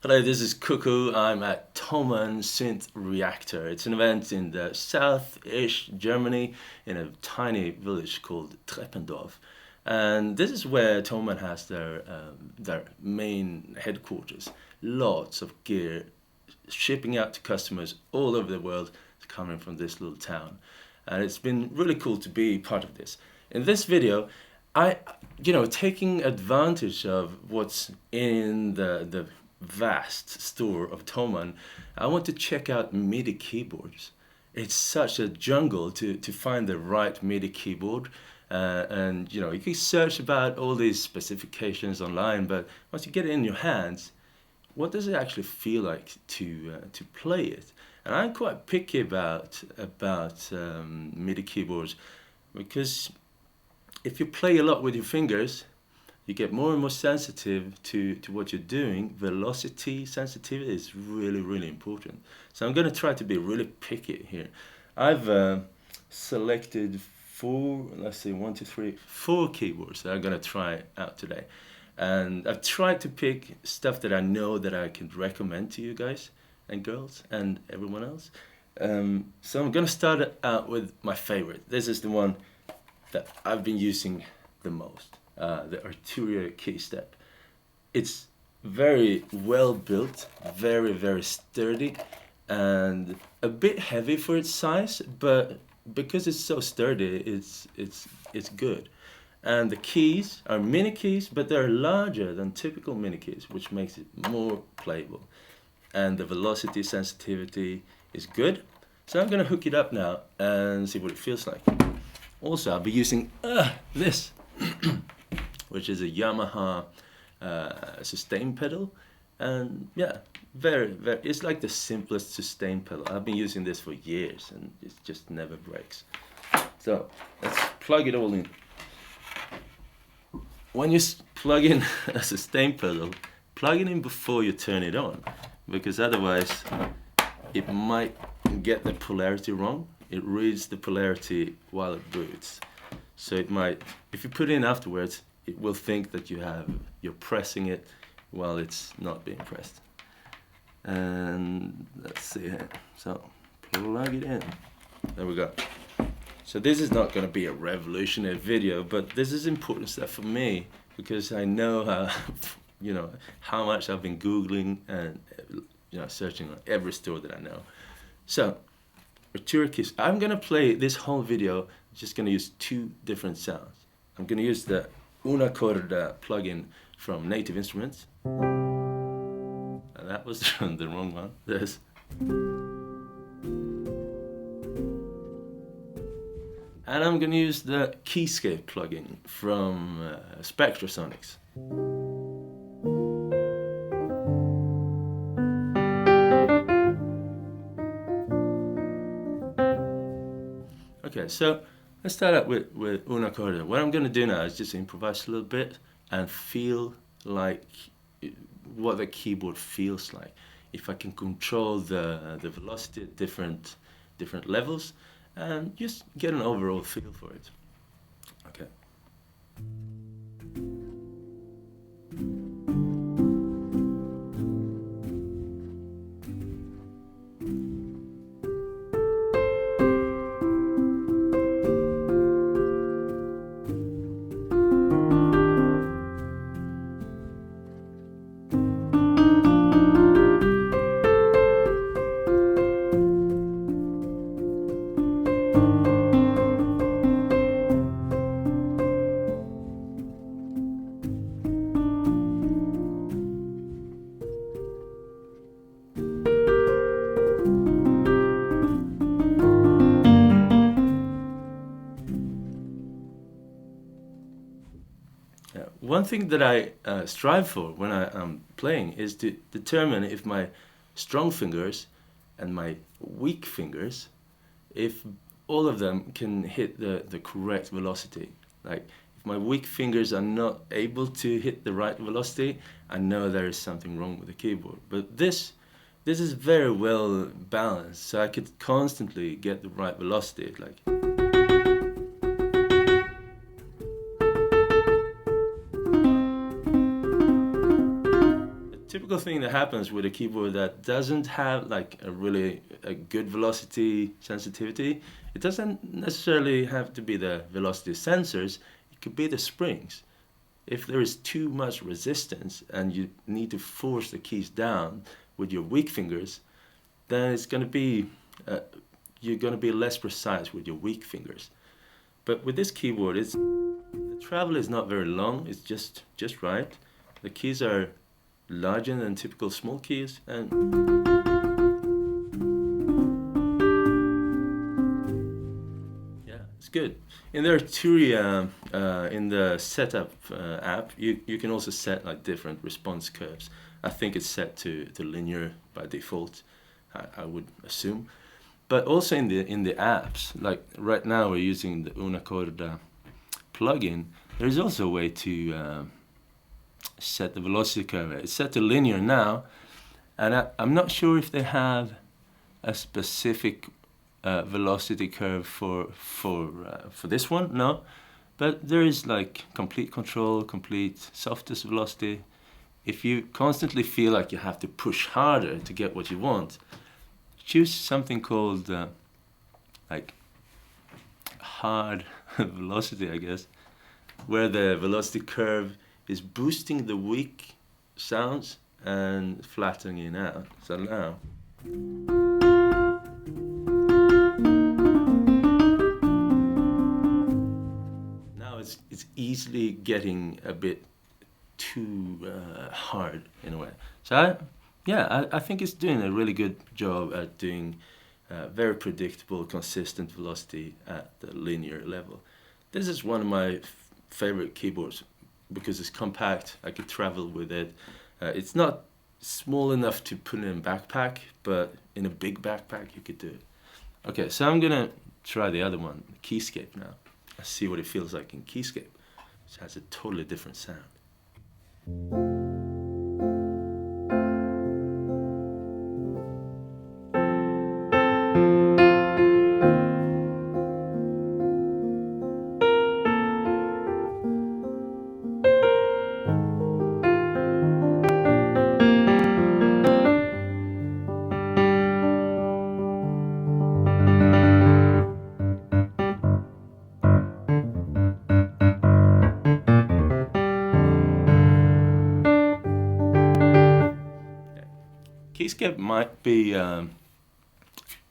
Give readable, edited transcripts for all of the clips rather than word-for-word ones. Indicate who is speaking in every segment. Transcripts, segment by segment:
Speaker 1: Hello, this is Cuckoo. I'm at Thomann Synth Reactor. It's an event in the south-ish Germany in a tiny village called Treppendorf. And this is where Thomann has their main headquarters. Lots of gear shipping out to customers all over the world coming from this little town. And it's been really cool to be part of this. In this video, taking advantage of what's in the vast store of Thomann, I want to check out MIDI keyboards. It's such a jungle to find the right MIDI keyboard, and you can search about all these specifications online, but once you get it in your hands, what does it actually feel like to play it? And I'm quite picky about MIDI keyboards, because if you play a lot with your fingers, you get more and more sensitive to what you're doing. Velocity sensitivity is really, really important. So I'm going to try to be really picky here. I've selected four keyboards that I'm going to try out today. And I've tried to pick stuff that I know that I can recommend to you guys and girls and everyone else. So I'm going to start out with my favorite. This is the one that I've been using the most. The Arturia key step. It's very well built, very, very sturdy, and a bit heavy for its size, but because it's so sturdy, it's good. And the keys are mini keys, but they're larger than typical mini keys, which makes it more playable. And the velocity sensitivity is good. So I'm going to hook it up now and see what it feels like. Also, I'll be using this, which is a Yamaha sustain pedal. And yeah, very, very, it's like the simplest sustain pedal. I've been using this for years and it just never breaks. So let's plug it all in. When you plug in a sustain pedal, plug it in before you turn it on, because otherwise it might get the polarity wrong. It reads the polarity while it boots. So it might, if you put it in afterwards, it will think that you're pressing it while it's not being pressed. And let's see here. So plug it in. There we go. So this is not going to be a revolutionary video, but this is important stuff for me, because I know how much I've been Googling and searching on every store that I know. So Arturia keys. I'm going to play this whole video, just going to use two different sounds. I'm going to use the Untitled plugin from Native Instruments. And that was the wrong one. This. And I'm going to use the Scape plugin from Spectrasonics. Okay, so let's start out with Untitled. What I'm going to do now is just improvise a little bit and feel like what the keyboard feels like. If I can control the velocity at different levels and just get an overall feel for it. Okay. One thing that I strive for when I'm playing is to determine if my strong fingers and my weak fingers, if all of them can hit the correct velocity. Like if my weak fingers are not able to hit the right velocity, I know there is something wrong with the keyboard. But this is very well balanced, so I could constantly get the right velocity. Like. typical thing that happens with a keyboard that doesn't have like a good velocity sensitivity, it doesn't necessarily have to be the velocity sensors, it could be the springs. If there is too much resistance and you need to force the keys down with your weak fingers, then it's going to be you're going to be less precise with your weak fingers. But with this keyboard, the travel is not very long. It's just right. The keys are larger than typical small keys, and yeah, it's good. In the Arturia, in the setup app, you can also set like different response curves. I think it's set to linear by default, I would assume. But also in the apps, like right now we're using the Unacorda plugin, there's also a way to set the velocity curve. It's set to linear now, and I'm not sure if they have a specific velocity curve for this one, no. But there is like complete control, complete softest velocity. If you constantly feel like you have to push harder to get what you want, choose something called like hard velocity, I guess, where the velocity curve is boosting the weak sounds and flattening it out. So now it's easily getting a bit too hard in a way. So I think it's doing a really good job at doing very predictable, consistent velocity at the linear level. This is one of my favorite keyboards because it's compact. I could travel with it. It's not small enough to put in a backpack, but in a big backpack you could do it. Okay, so I'm gonna try the other one, Keyscape now. Let's see what it feels like in Keyscape. It has a totally different sound. Keyscape might be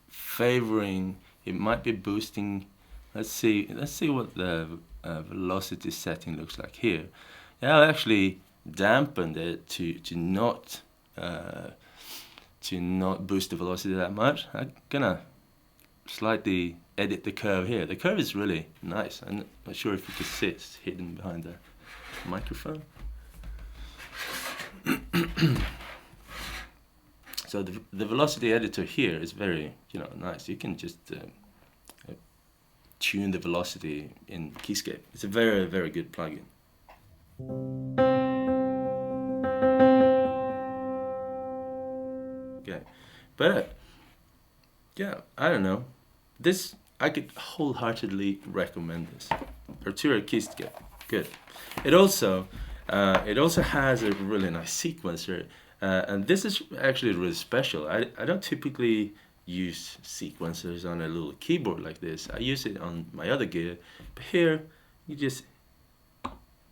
Speaker 1: favoring, it might be boosting. Let's see what the velocity setting looks like here. Yeah, I actually dampened it to not boost the velocity that much. I'm gonna slightly edit the curve here. The curve is really nice. I'm not sure if you can see it's hidden behind the microphone. So the velocity editor here is very, nice. You can just tune the velocity in Keyscape. It's a very, very good plugin. Okay, but yeah, I don't know. This I could wholeheartedly recommend this. Arturia Keyscape, good. It also has a really nice sequencer. And this is actually really special. I don't typically use sequencers on a little keyboard like this. I use it on my other gear. But here, you just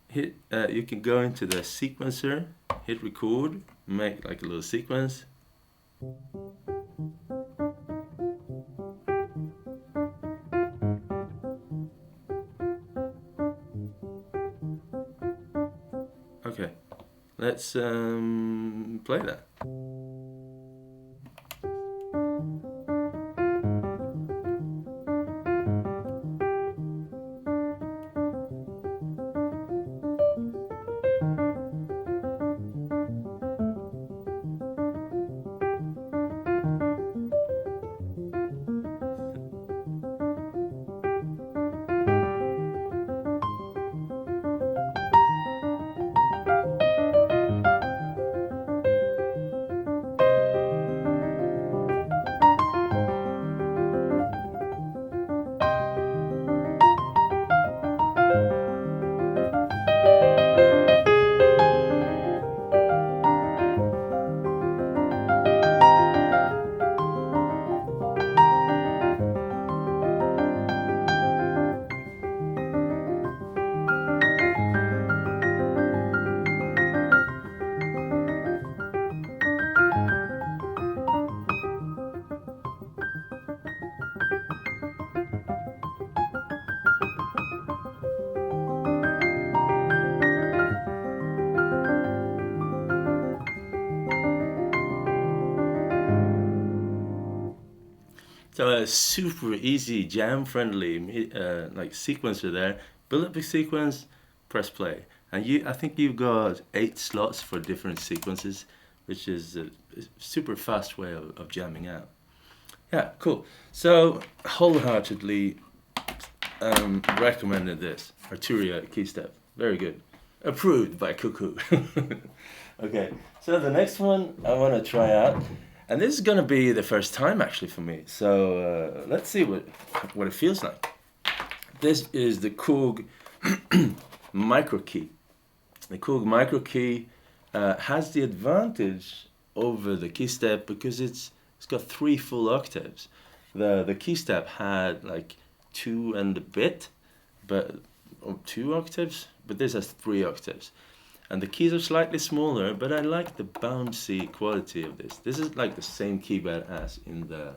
Speaker 1: hit, you can go into the sequencer, hit record, make like a little sequence. Okay. Let's play that. So a super easy, jam-friendly like sequencer there. Build up a sequence, press play, and I think you've got 8 slots for different sequences, which is a super fast way of jamming out. Yeah, cool. So wholeheartedly recommended this Arturia key step. Very good. Approved by Cuckoo. Okay, so the next one I want to try out, and this is gonna be the first time actually for me. So let's see what it feels like. This is the Coog micro key. The Coog micro key has the advantage over the key step because it's got 3 full octaves. The key step had like 2 and a bit, but 2 octaves, but this has 3 octaves. And the keys are slightly smaller, but I like the bouncy quality of this. This is like the same keyboard as in the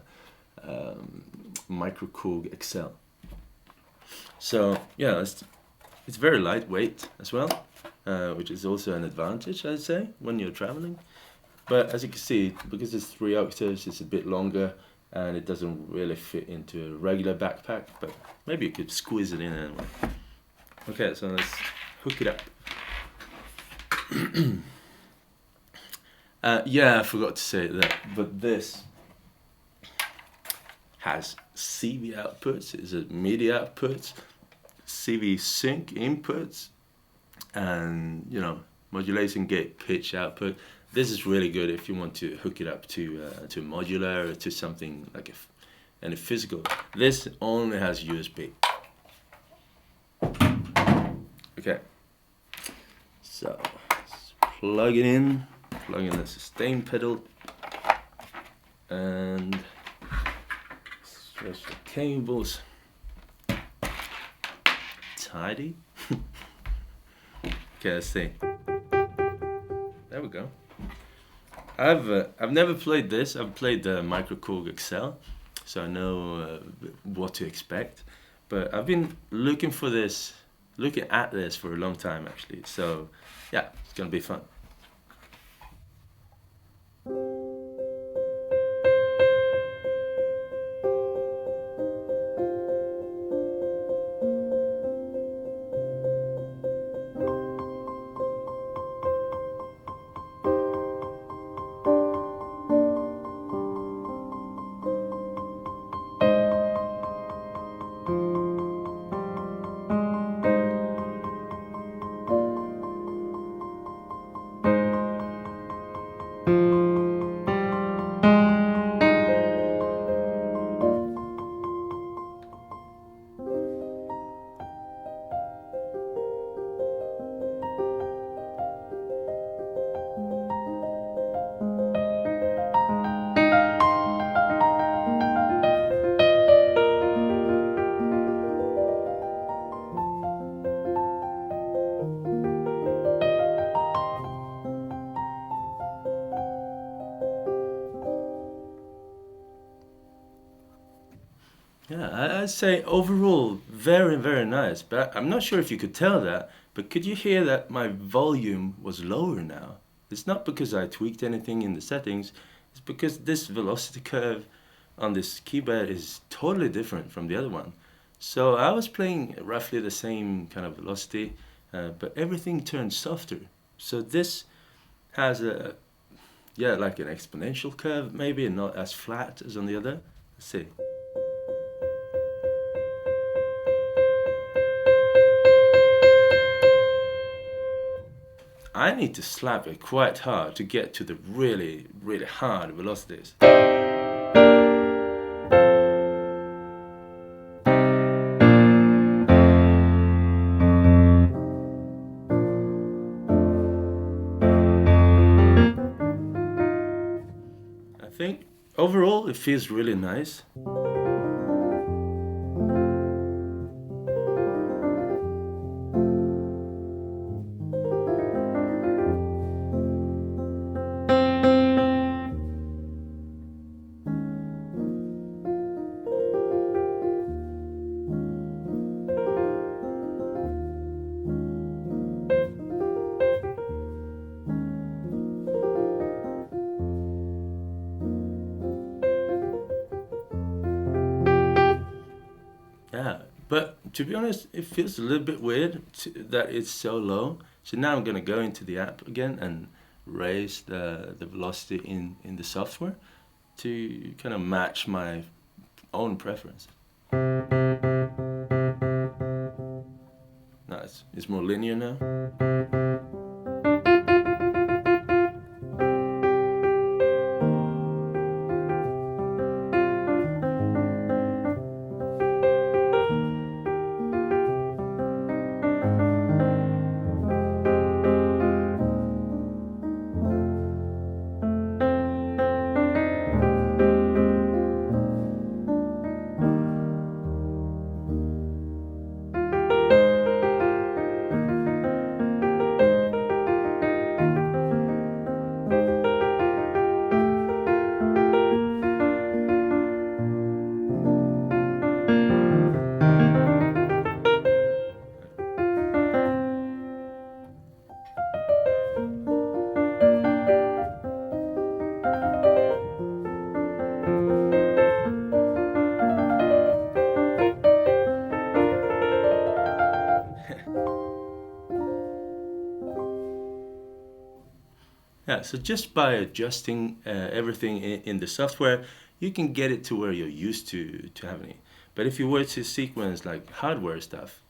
Speaker 1: Micro Coog XL. So yeah, it's very lightweight as well, which is also an advantage, I'd say, when you're traveling. But as you can see, because it's 3 octaves, it's a bit longer, and it doesn't really fit into a regular backpack, but maybe you could squeeze it in anyway. Okay, so let's hook it up. Yeah, I forgot to say that, but this has CV outputs, it's a MIDI outputs, CV sync inputs, and modulation gate pitch output. This is really good if you want to hook it up to modular or to something like any physical. This only has USB. Okay, so let's plug in the sustain pedal, and stretch the cables. Tidy. Okay, let's see. There we go. I've never played this. I've played the Micro Coog XL, so I know what to expect. But I've been looking at this for a long time actually. So yeah, it's gonna be fun. Yeah, I'd say overall very, very nice. But I'm not sure if you could tell that, but could you hear that my volume was lower now? It's not because I tweaked anything in the settings, it's because this velocity curve on this keyboard is totally different from the other one. So I was playing roughly the same kind of velocity, but everything turned softer. So this has like an exponential curve maybe, and not as flat as on the other. Let's see. I need to slap it quite hard to get to the really, really hard velocities. I think overall it feels really nice. to be honest, it feels a little bit weird that it's so low. So now I'm gonna go into the app again and raise the velocity in the software to kind of match my own preference. Nice. It's more linear now. Yeah, so just by adjusting everything in the software, you can get it to where you're used to having it. But if you were to sequence like hardware stuff,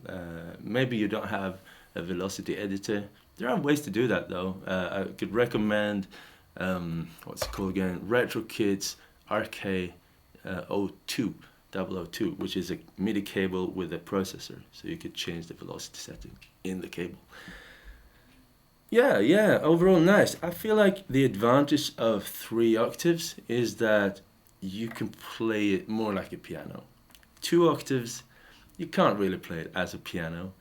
Speaker 1: maybe you don't have a velocity editor. There are ways to do that though. I could recommend, what's it called again? RetroKit's RK02, 002, which is a MIDI cable with a processor. So you could change the velocity setting in the cable. Yeah, overall nice. I feel like the advantage of 3 octaves is that you can play it more like a piano. 2 octaves, you can't really play it as a piano.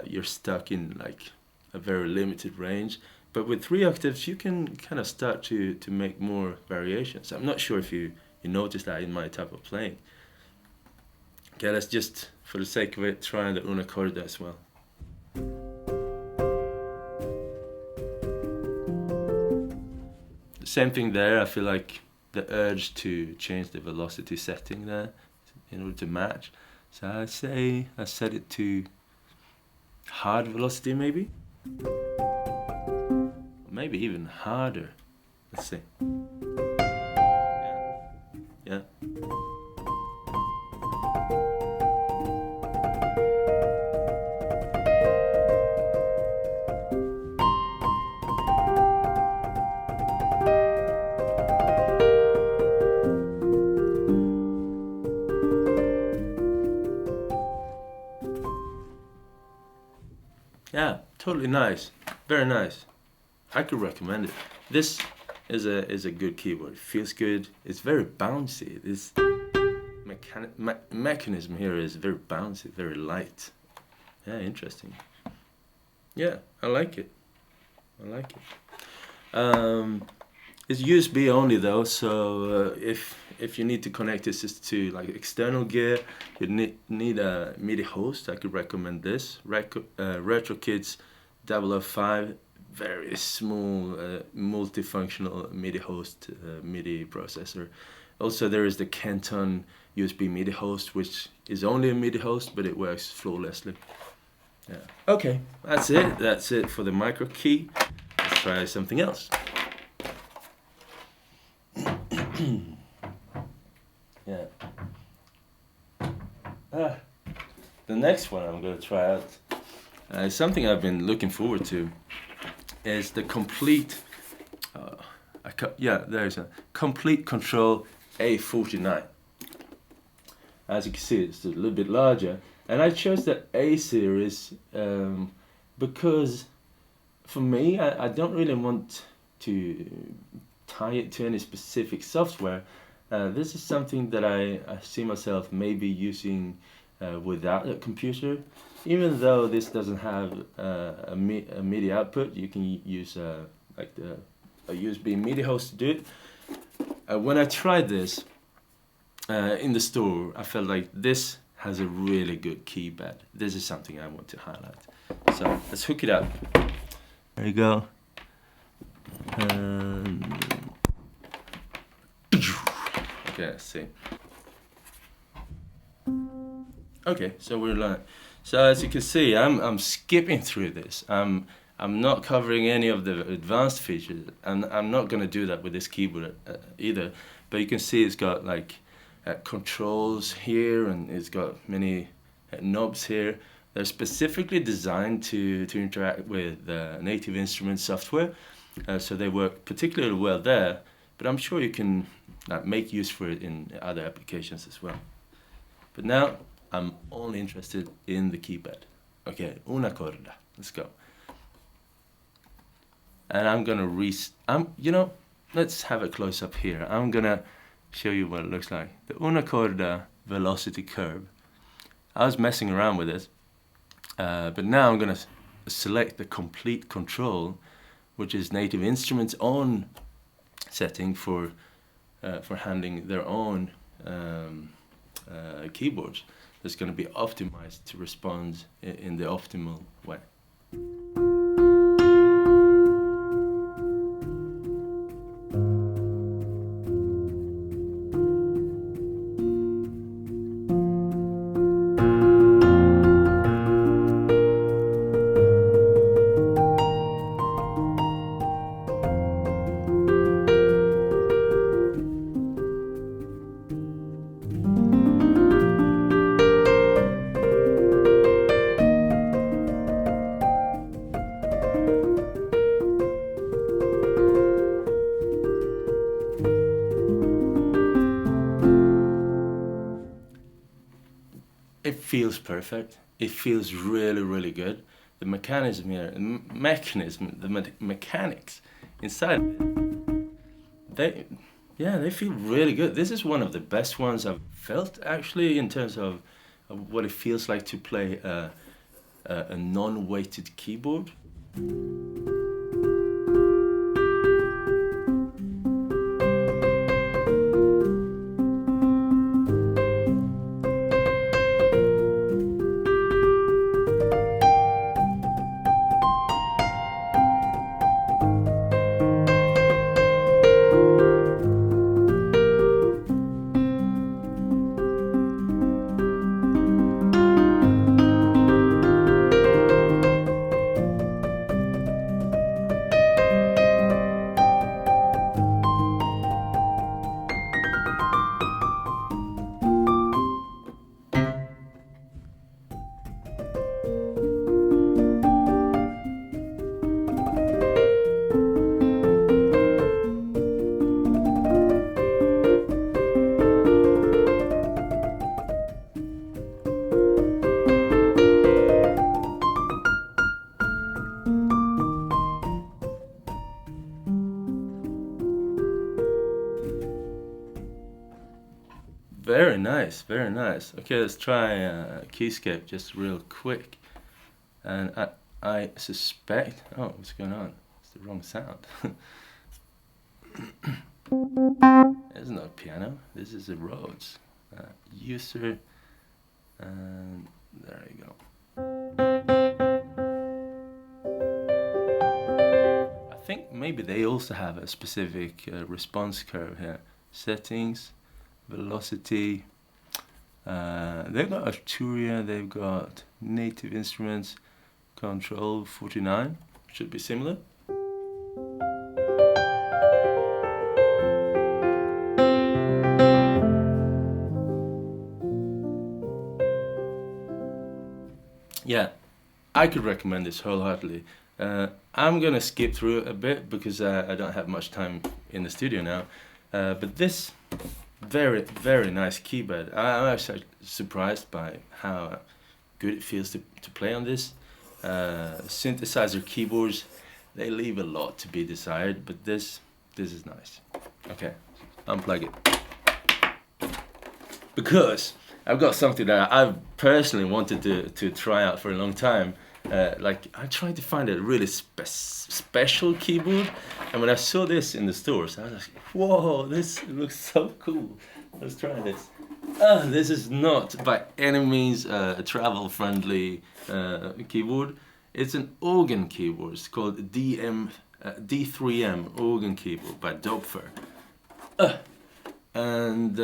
Speaker 1: You're stuck in like a very limited range. But with 3 octaves, you can kind of start to make more variations. I'm not sure if you notice that in my type of playing. Okay, let's just, for the sake of it, try the una corda as well. Same thing there. I feel like the urge to change the velocity setting there in order to match. So I say I set it to hard velocity maybe. Maybe even harder. Let's see. Yeah. Yeah, totally nice. Very nice. I could recommend it. This is a good keyboard. It feels good. It's very bouncy. This mechanism here is very bouncy, very light. Yeah, interesting. Yeah, I like it. It's USB only though, so if you need to connect this to like external gear, you need a MIDI host. I could recommend this. RetroKit's 005, very small multifunctional MIDI host, MIDI processor. Also there is the Kenton USB MIDI host, which is only a MIDI host, but it works flawlessly. Yeah. Okay, that's it. That's it for the micro key. Let's try something else. Yeah. The next one I'm going to try out, something I've been looking forward to, is the complete. There's a complete control A49. As you can see, it's a little bit larger, and I chose the A series because for me, I don't really want to tie it to any specific software. This is something that I see myself maybe using without a computer. Even though this doesn't have a MIDI output, you can use a USB MIDI host to do it. When I tried this in the store, I felt like this has a really good keypad. This is something I want to highlight. So let's hook it up. There you go. Okay, let's see. Okay, so we're learning. So as you can see, I'm skipping through this. I'm not covering any of the advanced features, and I'm not going to do that with this keyboard either. But you can see it's got like controls here, and it's got many knobs here. They're specifically designed to interact with native instrument software, so they work particularly well there. But I'm sure you can make use for it in other applications as well. But now I'm only interested in the keypad. Okay, una corda. Let's go. And I'm gonna let's have a close up here. I'm gonna show you what it looks like. The una corda velocity curve. I was messing around with it, but now I'm gonna select the complete control, which is Native Instruments' own setting for handling their own keyboards. That's going to be optimized to respond in the optimal way. It feels perfect. It feels really, really good. The mechanism here, the mechanics inside of it, they feel really good. This is one of the best ones I've felt actually in terms of what it feels like to play a non-weighted keyboard. Very nice, very nice. Okay, let's try Keyscape just real quick. And I suspect, oh, what's going on? It's the wrong sound. It's not a piano, this is a Rhodes. User, and there you go. I think maybe they also have a specific response curve here. Settings. Velocity, they've got Arturia, they've got Native Instruments, Control 49, should be similar. Yeah, I could recommend this wholeheartedly. I'm gonna skip through it a bit because I don't have much time in the studio now, but this very, very nice keyboard. I'm actually surprised by how good it feels to play on this. Synthesizer keyboards, they leave a lot to be desired, but this is nice. Okay, unplug it. Because I've got something that I've personally wanted to try out for a long time. Like I tried to find a really special keyboard, and when I saw this in the stores, I was like, "Whoa, this looks so cool! Let's try this." This is not by any means a travel-friendly keyboard. It's an organ keyboard. It's called D3M organ keyboard by Doepfer, and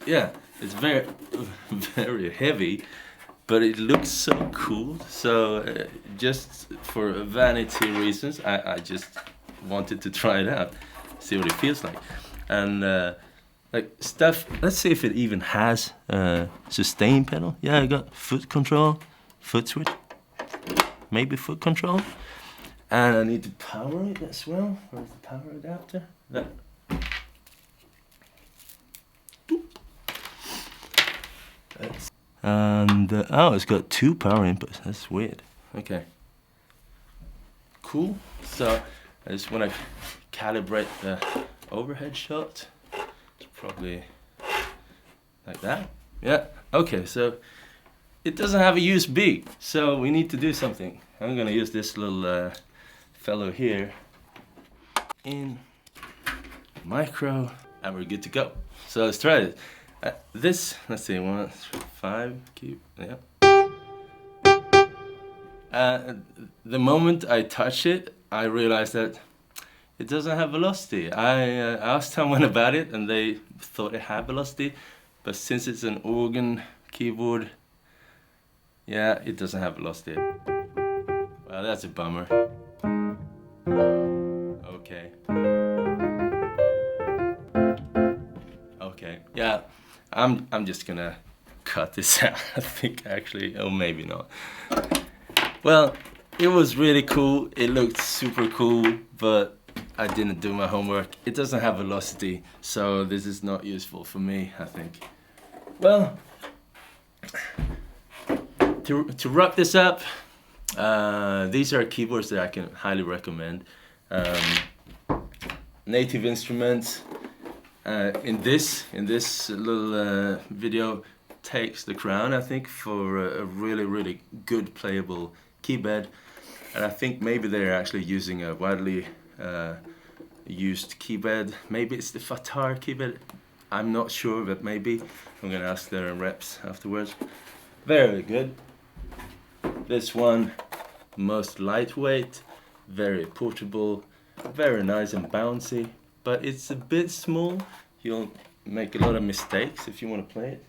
Speaker 1: yeah, it's very, very heavy, but it looks so cool. So just for vanity reasons, I just wanted to try it out, see what it feels like. And like stuff, let's see if it even has a sustain pedal. Yeah, I got foot control, foot switch, maybe foot control. And I need to power it as well. Where's the power adapter? That. And oh, it's got 2 power inputs. That's weird. Okay. Cool. So I just want to calibrate the overhead shot. It's probably like that. Yeah. Okay. So it doesn't have a USB. So we need to do something. I'm gonna use this little fellow here in micro, and we're good to go. So let's try it. This, let's see, 1, 3, 5, keep, yeah. The moment I touch it, I realized that it doesn't have velocity. I asked someone about it and they thought it had velocity, but since it's an organ keyboard, yeah, it doesn't have velocity. Well, that's a bummer. Okay. Okay, yeah, I'm just gonna cut this out, I think, actually, or maybe not. Well, it was really cool, it looked super cool, but I didn't do my homework. It doesn't have velocity, so this is not useful for me, I think. Well, to wrap this up, these are keyboards that I can highly recommend. Native Instruments, in this little video, takes the crown, I think, for a really good playable keyboard. And I think maybe they're actually using a widely used keyboard. Maybe it's the Fatar keyboard. I'm not sure, but maybe. I'm gonna ask their reps afterwards. Very good. This one, most lightweight, very portable, very nice and bouncy, but it's a bit small. You'll make a lot of mistakes if you want to play it.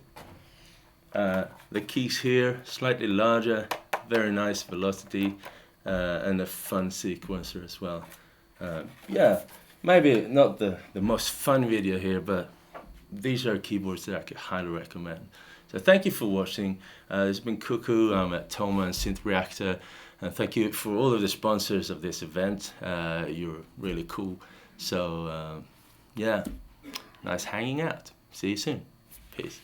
Speaker 1: The keys here, slightly larger, very nice velocity, and a fun sequencer as well. Yeah, maybe not the most fun video here, but these are keyboards that I could highly recommend. So thank you for watching. It's been Cuckoo. I'm at Toma and Synth Reactor. And thank you for all of the sponsors of this event. You're really cool. So yeah, nice hanging out. See you soon. Peace.